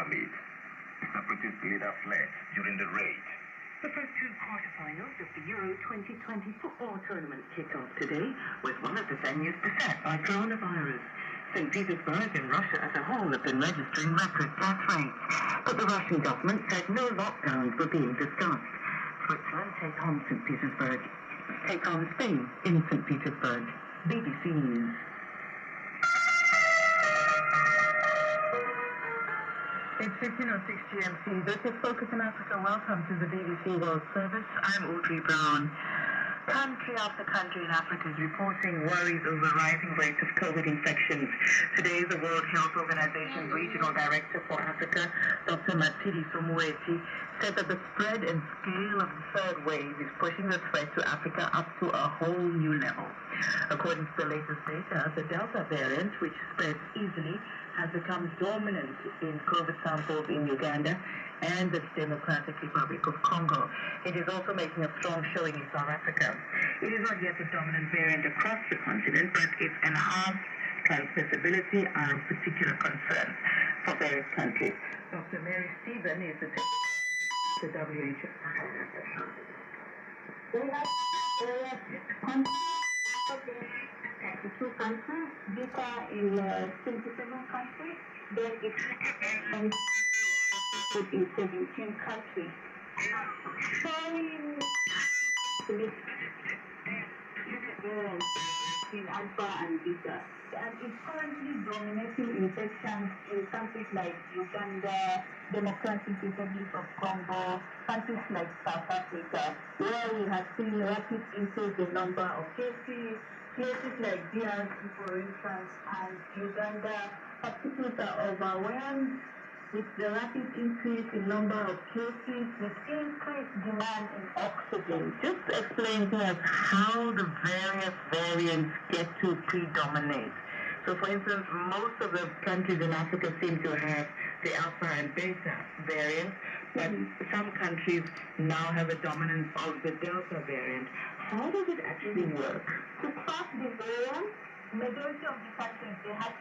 family. The separatist leader fled during the raid. The first two quarterfinals of the Euro 2020 football tournament kick off today, with one of the venues beset by coronavirus. St. Petersburg and Russia as a whole have been registering record death rates, but the Russian government said no lockdowns were being discussed. Switzerland take on Spain in St. Petersburg. BBC News. It's 15:06 GMT. This is Focus in Africa. Welcome to the BBC World Service. I'm Audrey Brown. Country after country in Africa is reporting worries over rising rates of COVID infections. Today, the World Health Organization's Regional Director for Africa, Dr. Matidi Somueti, said that the spread and scale of the third wave is pushing the threat to Africa up to a whole new level. According to the latest data, the Delta variant, which spreads easily, has become dominant in COVID samples in Uganda and the Democratic Republic of Congo. It is also making a strong showing in South Africa. It is not yet a dominant variant across the continent, but its enhanced transmissibility are of particular concern for various countries. Dr. Mary Stephen is the WHO. Two countries. These are in 27 countries. Then it's in 17 countries. In Alpha and Beta. And it's currently dominating infections in countries like Uganda, Democratic Republic of Congo, countries like South Africa, where we have seen rapid increase in number of cases. Places like DRC, for instance, and Uganda, hospitals are overwhelmed with the rapid increase in number of cases, with increased demand in oxygen. Just explain to us how the various variants get to predominate. So, for instance, most of the countries in Africa seem to have the Alpha and Beta variants, but some countries now have a dominance of the Delta variant. How does it actually work? To cross the variant, majority of the countries, they have